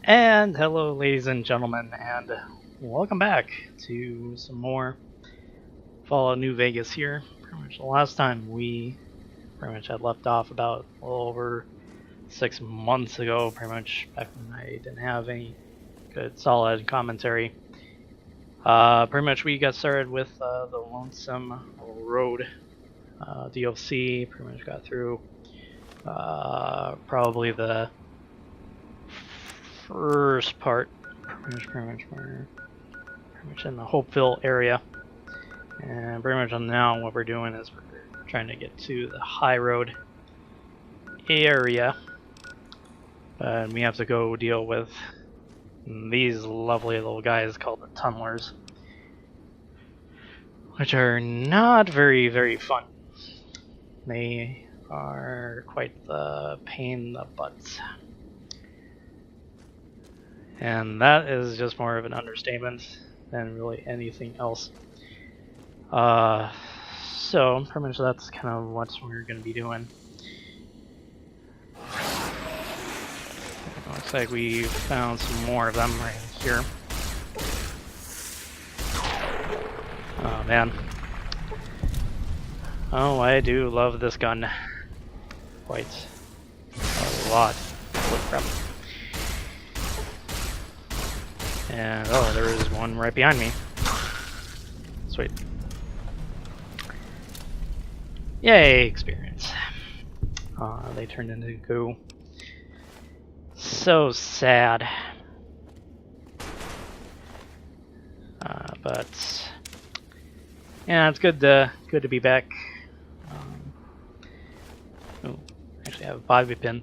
And hello, ladies and gentlemen, and welcome back to some more Fallout New Vegas here. Pretty much the last time we had left off about a little over 6 months ago, pretty much back when I didn't have any good solid commentary. Pretty much we got started with the Lonesome Road DLC, pretty much got through probably the first part, pretty much in the Hopeville area, and pretty much now what we're doing is we're trying to get to the High Road area, and we have to go deal with these lovely little guys called the Tunnelers, which are not very fun. They are quite the pain in the butts. And that is just more of an understatement than really anything else. So pretty much that's kind of what we're going to be doing. Looks like we found some more of them right here. Oh man. Oh, I do love this gun. Quite a lot. Holy crap. And oh, there is one right behind me. Sweet. Yay, experience. They turned into goo. So sad. But yeah, it's good to be back. Oh, actually, I have a bobby pin.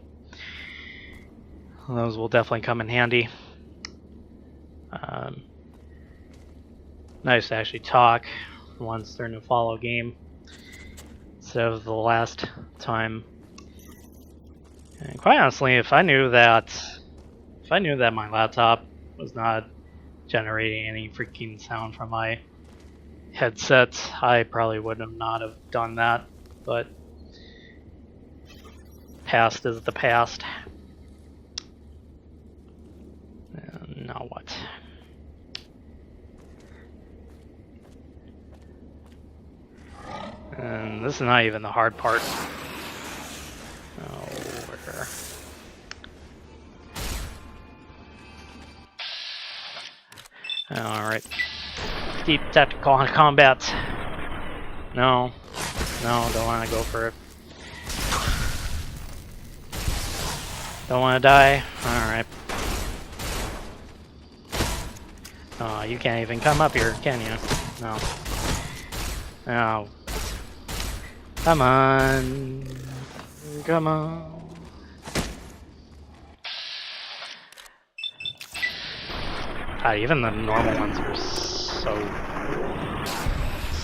Those will definitely come in handy. Nice to actually talk once during a Fallout game instead of the last time. And quite honestly, if I knew that my laptop was not generating any freaking sound from my headset, I probably would not have done that. But past is the past. And now what? And this is not even the hard part. Oh, where? Alright. Deep tactical combat. No, don't want to go for it. Don't want to die? Alright. Oh, you can't even come up here, can you? No. Oh. Come on. Come on. God, even the normal ones are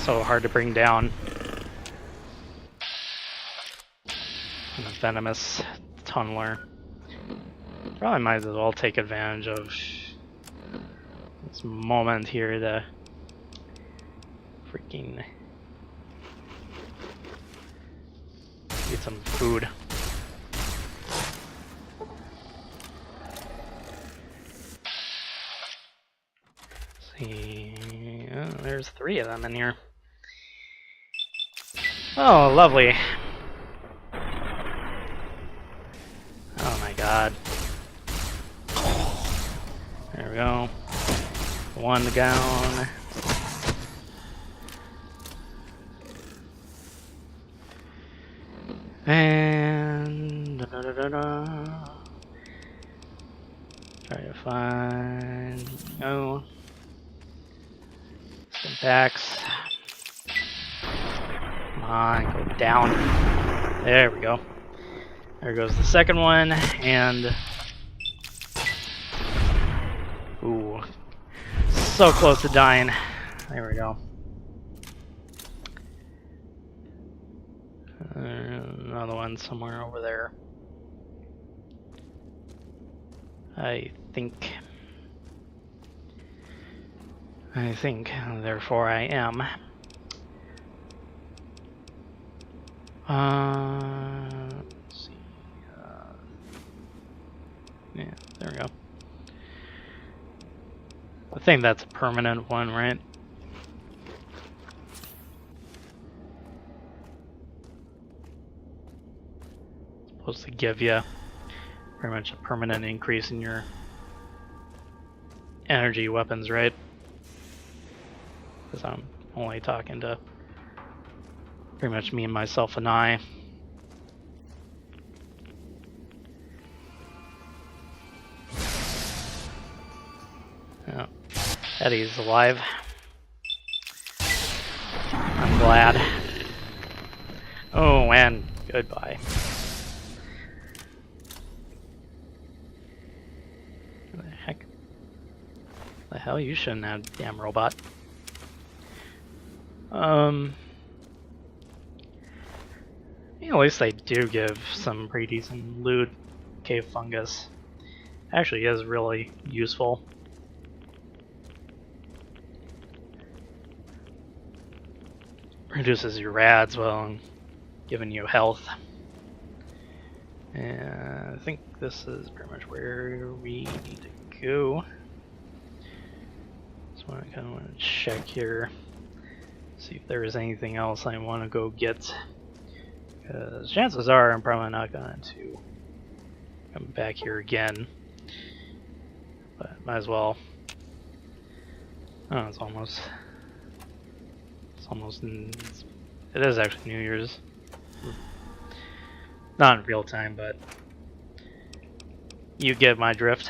so hard to bring down. And the venomous tunneler. Probably might as well take advantage of this moment here to freaking get some food. Let's see, oh, there's 3 of them in here. Oh, lovely. Oh my god. There we go. 1 down. And try to find some packs. Come on, go down. There we go. There goes the second one, and ooh, so close to dying. There we go. Another one somewhere over there. I think, therefore I am. Let's see. Yeah, there we go. think that's a permanent one, right? It's supposed to give you pretty much a permanent increase in your energy weapons, right? Because I'm only talking to pretty much me and myself and I. Oh, Eddie's alive. I'm glad. Oh, and goodbye. What the heck? The hell, you shouldn't have, damn robot. At least they do give some pretty decent loot. Cave fungus actually is really useful. Reduces your rads while giving you health. And I think this is pretty much where we need to go. So I kind of want to check here, see if there is anything else I want to go get. Because chances are I'm probably not going to come back here again. But might as well. Oh, it is actually New Year's. Not in real time, but you get my drift.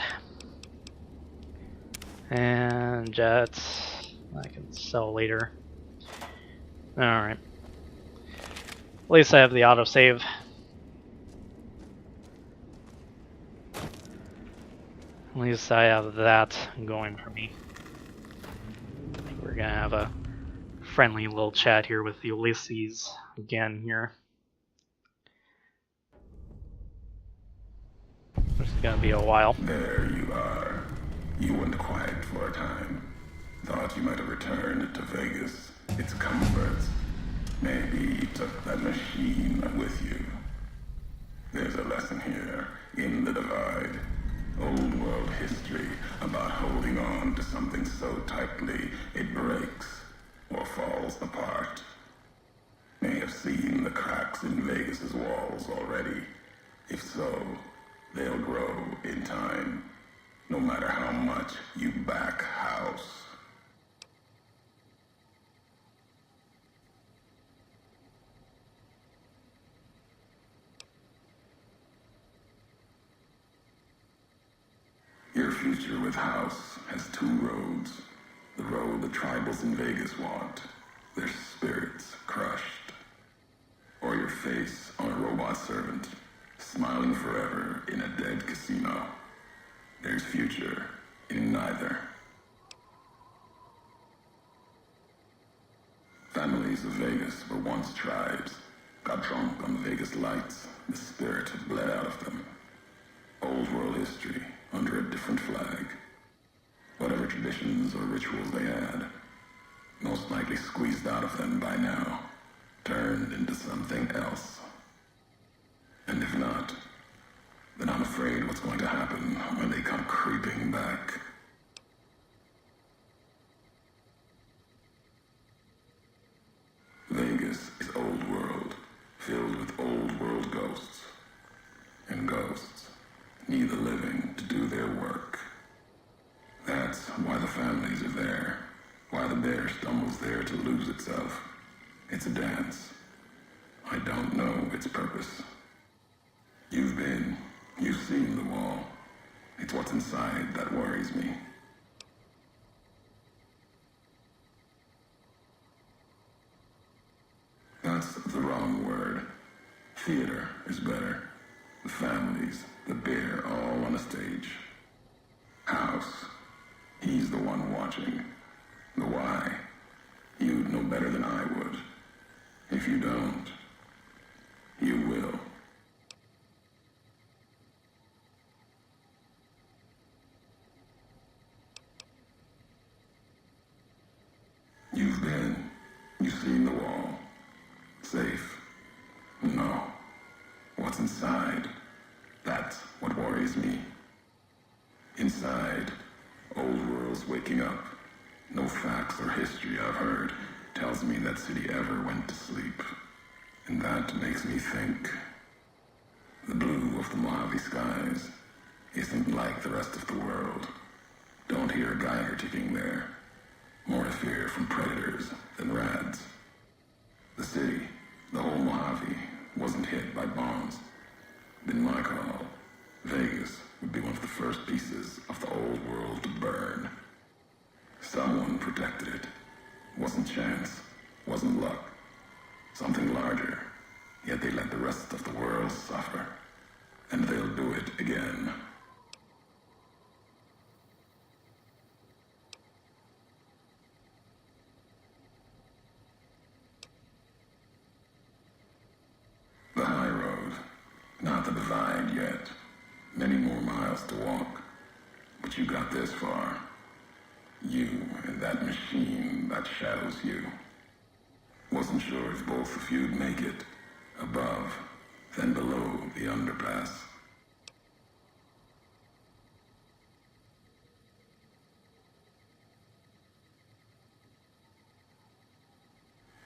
And jets, I can sell later. Alright. At least I have the autosave. At least I have that going for me. I think we're gonna have a friendly little chat here with the Ulysses again here. It's gonna be a while. There you are. You went quiet for a time. Thought you might have returned to Vegas, its comforts. Maybe you took that machine with you. There's a lesson here, in the divide. Old world history about holding on to something so tightly it breaks or falls apart. May have seen the cracks in Vegas's walls already. If so, they'll grow in time, no matter how much you back house. Your future with House has two roads. The road the tribals in Vegas want, their spirits crushed. Or your face on a robot servant, smiling forever in a dead casino. There's future in neither. Families of Vegas were once tribes. Got drunk on Vegas lights, the spirit had bled out of them. Old world history under a different flag. Whatever traditions or rituals they had, most likely squeezed out of them by now, turned into something else. And if not, then I'm afraid what's going to happen when they come creeping back. Vegas is old world, filled with old world ghosts. And ghosts need the living to do their work. That's why the families are there, why the bear stumbles there to lose itself. It's a dance. I don't know its purpose. You've seen the wall. It's what's inside that worries me. That's the wrong word. Theater is better. The families, the bear, all on a stage. House, he's the one watching. The why, you'd know better than I would. If you don't, you will. You've seen the wall. Safe. No. What's inside? That's what worries me. Inside, old world's just waking up. No facts or history I've heard tells me that city ever went to sleep. And that makes me think. The blue of the Mojave skies isn't like the rest of the world. Don't hear a Geiger ticking there. More to fear from predators than rats. The city, the whole Mojave, wasn't hit by bombs. Been my call. Vegas would be one of the first pieces of the old world to burn. Someone protected it. Wasn't chance, wasn't luck. Something larger. Yet they let the rest of the world suffer. And they'll do it again. The high road. Not the divide yet. Many more miles to walk. But you got this far. You and that machine that shadows you. Wasn't sure if both of you'd make it. Above, then below the underpass.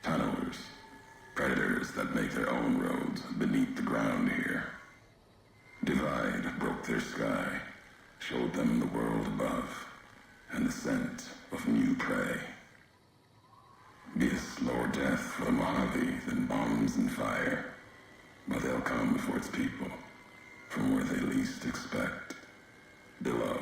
Tunnelers. Predators that make their own roads beneath the ground here. Divide broke their sky, showed them the world above, and the scent of new prey. Be a slower death for the Mojave than bombs and fire, but they'll come for its people, from where they least expect, below.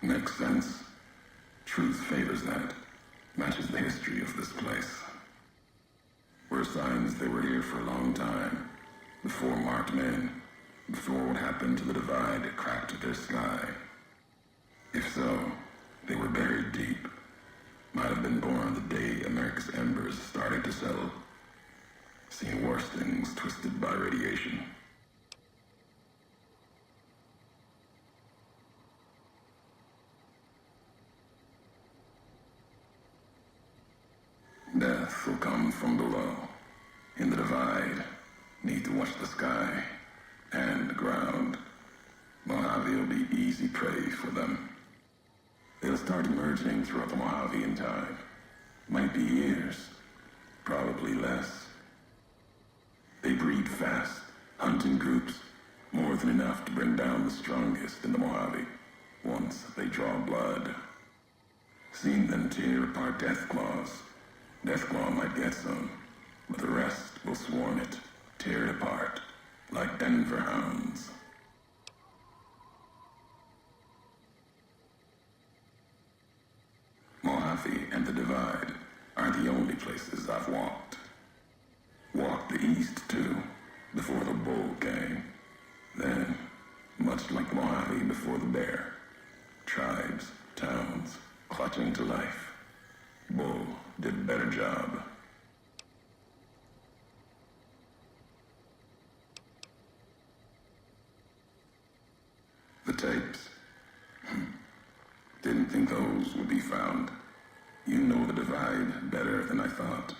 Makes sense. Truth favors that. Matches the history of this place. Were signs they were here for a long time, before marked men. Before what happened to the divide cracked their sky. If so, they were buried deep. Might have been born the day America's embers started to settle. Seen worse things twisted by radiation. Death will come from below. In the divide, need to watch the sky. And the ground. Mojave will be easy prey for them. They'll start emerging throughout the Mojave in time. Might be years. Probably less. They breed fast, hunt in groups. More than enough to bring down the strongest in the Mojave. Once they draw blood. Seen them tear apart Deathclaws. Deathclaw might get some, but the rest will swarm it, tear it apart. Like Denver hounds. Mojave and the Divide are the only places I've walked. Walked the east, too, before the bull came. Then, much like Mojave before the bear, tribes, towns, clutching to life. Bull did a better job. The tapes. Didn't think those would be found. You know the divide better than I thought.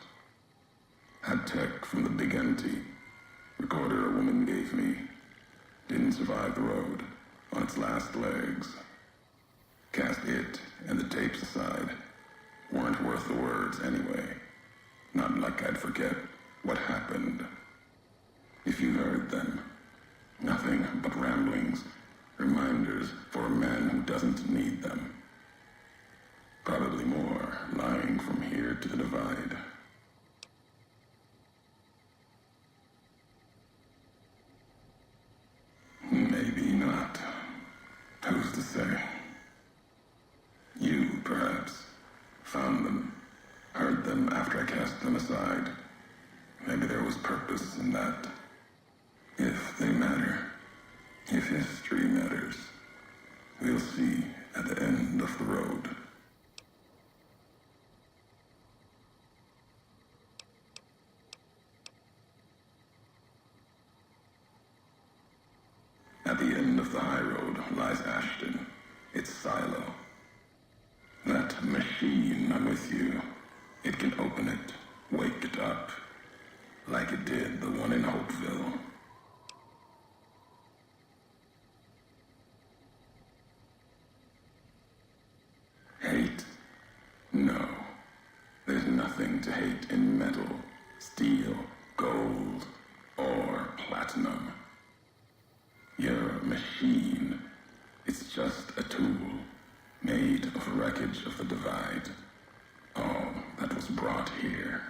Had tech from the big empty. Recorder a woman gave me. Didn't survive the road on its last legs. Cast it and the tapes aside. Weren't worth the words anyway. Not like I'd forget what happened. If you heard them, nothing but ramblings. Reminders for a man who doesn't need them. Probably more lying from here to the divide. Maybe not. Who's to say? You, perhaps, found them, heard them after I cast them aside. Maybe there was purpose in that. If they matter. If history matters, we'll see at the end of the road. At the end of the high road lies Ashton, its silo. That machine I'm with you, it can open it, wake it up. like it did the one in Hopeville. Hate? No. There's nothing to hate in metal, steel, gold, or platinum. You're a machine. It's just a tool, made of wreckage of the Divide. All that was brought here.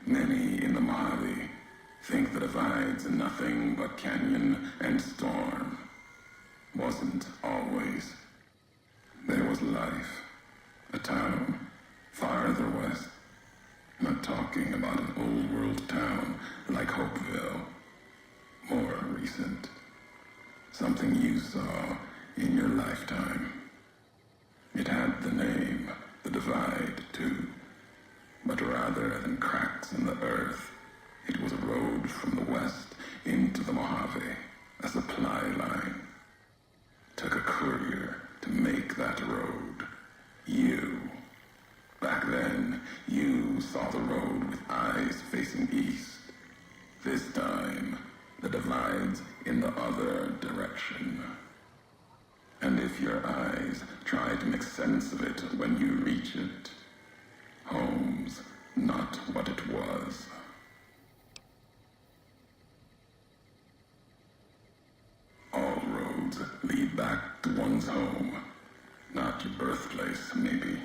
Many in the Mojave think the Divide's nothing but canyon and storm. Wasn't always. There was life. A town farther west. Not talking about an old world town like Hopeville. More recent. Something you saw in your lifetime. It had the name, the Divide, too. But rather than cracks in the earth, it was a road from the west into the Mojave, a supply line. Took a courier to make that road. You. Back then, you saw the road with eyes facing east. This time, the Divide's in the other direction. And if your eyes try to make sense of it when you reach it, home's not what it was. All roads lead back to one's home. Not your birthplace, maybe,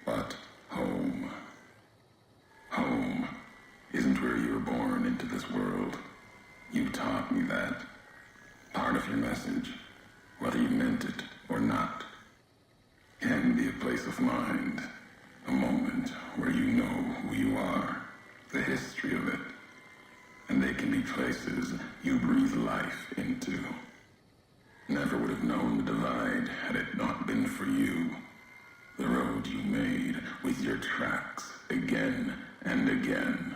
but home. Home isn't where you were born into this world. You taught me that. Part of your message, whether you meant it or not, can be a place of mind. A moment where you know who you are, the history of it, and they can be places you breathe life into. Never would have known the Divide had it not been for you. The road you made with your tracks again and again.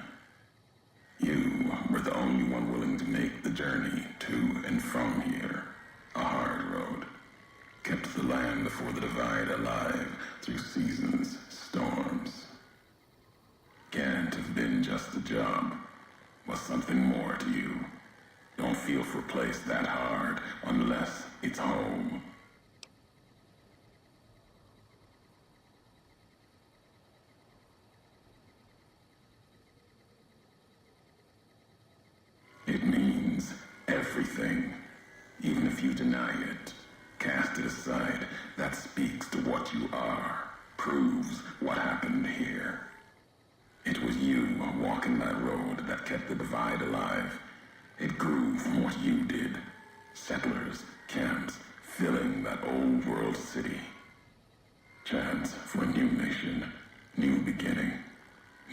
You were the only one willing to make the journey to and from here. A hard road. Kept the land before the Divide alive through seasons, storms. Can't have been just a job. Was something more to you. Don't feel for a place that hard unless it's home. It means everything, even if you deny it. Cast it aside. That speaks to what you are. Proves what happened here. It was you walking that road that kept the Divide alive. It grew from what you did. Settlers, camps, filling that old world city. Chance for a new nation, new beginning,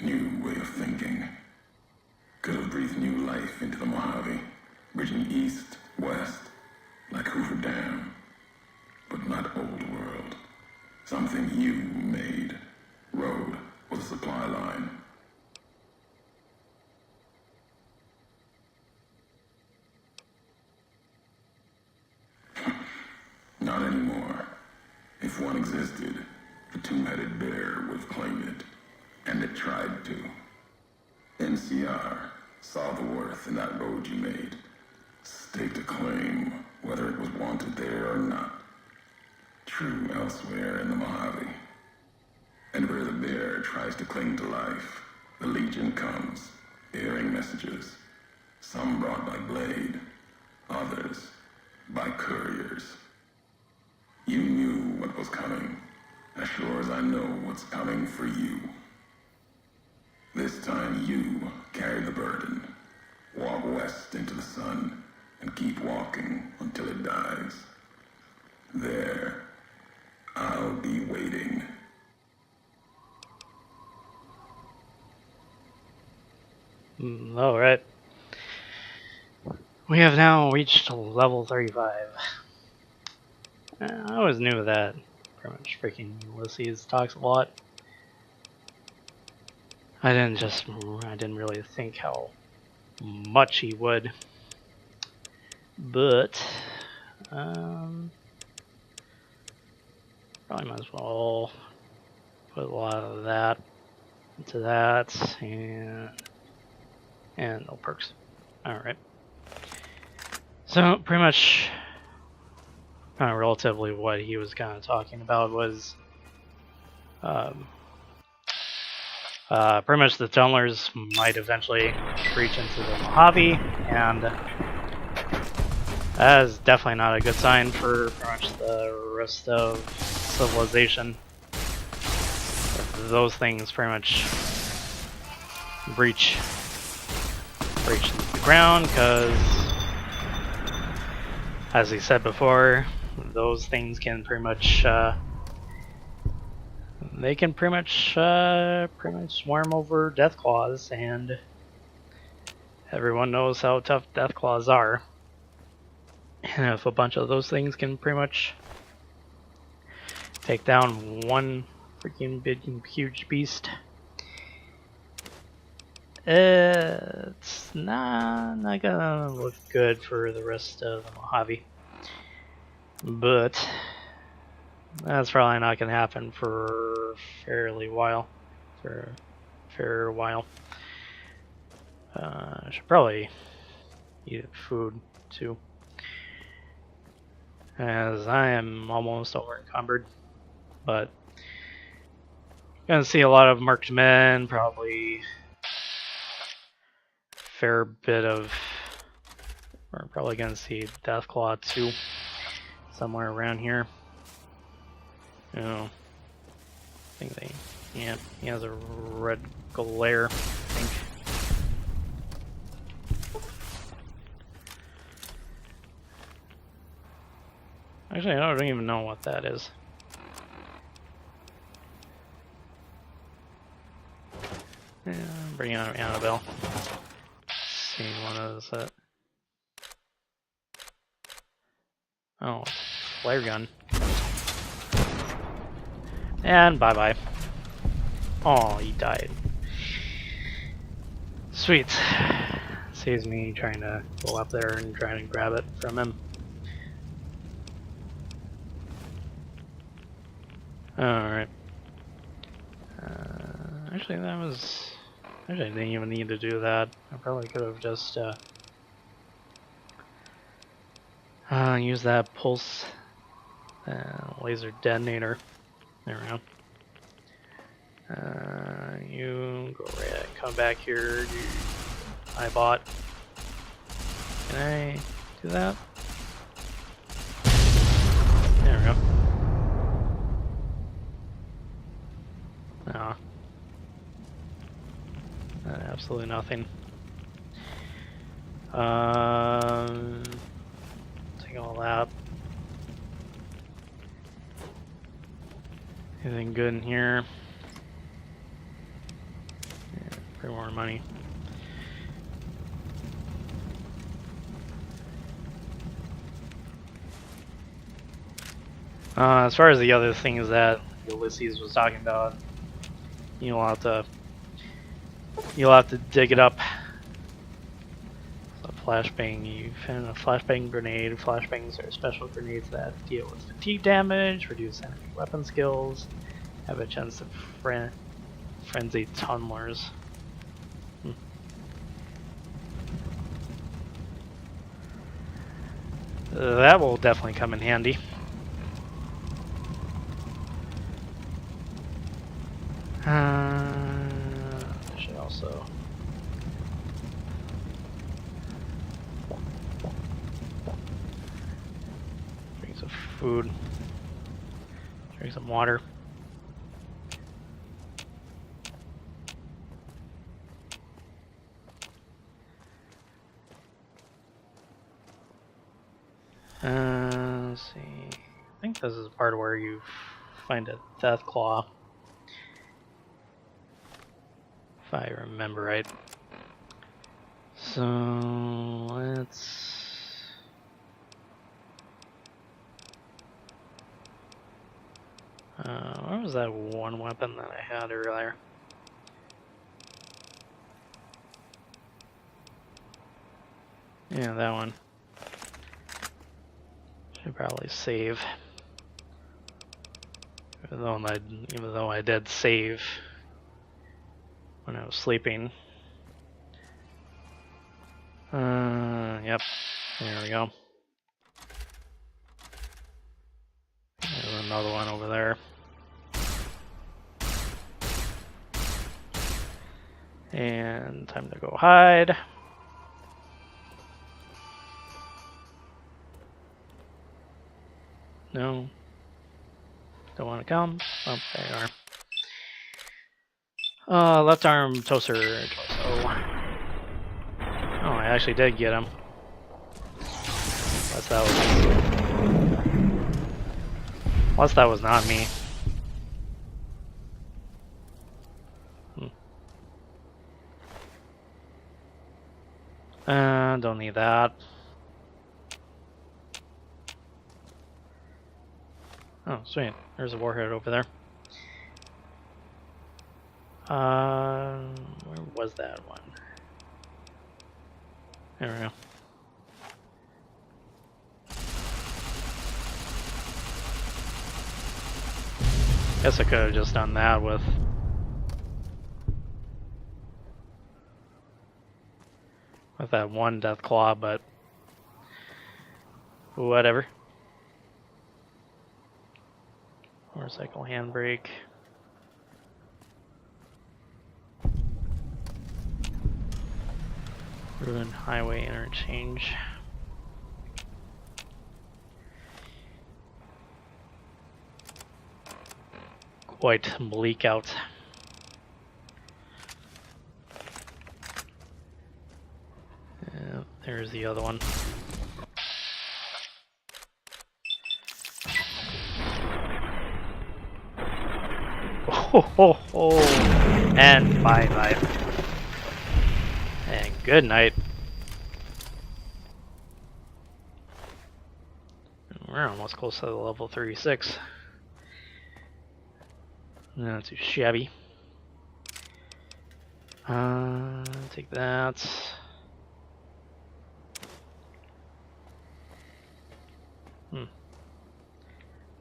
new way of thinking. Could have breathed new life into the Mojave, bridging east, west, like Hoover Dam. But not old world. Something you made. Road was a supply line. Not anymore. If one existed, the two-headed bear would have claimed it. And it tried to. NCR saw the worth in that road you made. Staked a claim, whether it was wanted there or not. True elsewhere in the Mojave. And where the bear tries to cling to life, the Legion comes, bearing messages. Some brought by blade, others by couriers. You knew what was coming, as sure as I know what's coming for you. This time you carry the burden. Walk west into the sun, and keep walking until it dies. There, I'll be waiting. Alright. We have now reached level 35. I always knew that. Pretty much freaking Ulysses talks a lot. I didn't really think how much he would. But probably might as well put a lot of that into that, and no perks. All right. So pretty much, relatively, what he was kind of talking about was, pretty much the tunnelers might eventually reach into the Mojave, and that is definitely not a good sign for pretty much the rest of civilization. If those things pretty much breach the ground, because, as he said before, those things can pretty much they can pretty much swarm over Deathclaws, and everyone knows how tough Deathclaws are. And if a bunch of those things can pretty much take down one freaking big huge beast, it's not gonna look good for the rest of the Mojave. But that's probably not gonna happen for a fair while. I should probably eat food too, as I am almost over encumbered. But gonna see a lot of marked men, probably fair bit of. We're probably gonna see Deathclaw too, somewhere around here. Oh, I think yeah, he has a red glare, I think. Actually, I don't even know what that is. Yeah, bring out Annabelle. See what is that? Oh, flare gun. And bye-bye. Oh, he died. Sweet. Saves me trying to go up there and try and grab it from him. Alright. Actually, I didn't even need to do that. I probably could have just used that pulse laser detonator. There we go. You go right, come back here. I bought. Can I do that? There we go. No. Absolutely nothing. Take all that. Anything good in here? Yeah, pretty more money. As far as the other things that Ulysses was talking about, you'll have to dig it up. So flashbang, you find a flashbang grenade. Flashbangs are special grenades that deal with fatigue damage, reduce enemy weapon skills, have a chance to frenzy tunnelers. That will definitely come in handy. I should also bring some food, drink some water. Let's see. I think this is the part where you find a Deathclaw, if I remember right. So let's. What was that one weapon that I had earlier? Yeah, that one. Should probably save. Even though I did save when I was sleeping. Yep. There we go. There's another one over there. And time to go hide. No. Don't want to come. Oh, there you are. Left arm toaster. Torso. Oh, I actually did get him. Unless that was not me. Don't need that. Oh, sweet. There's a warhead over there. Where was that one? There we go. Guess I could have just done that with that one death claw, but whatever. Motorcycle handbrake. Ruined highway interchange. Quite bleak out. There's the other one. Oh. And bye. And good night. We're almost close to the level 36. Not too shabby. Take that.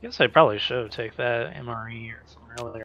Guess I probably should have taken that MRE or something earlier.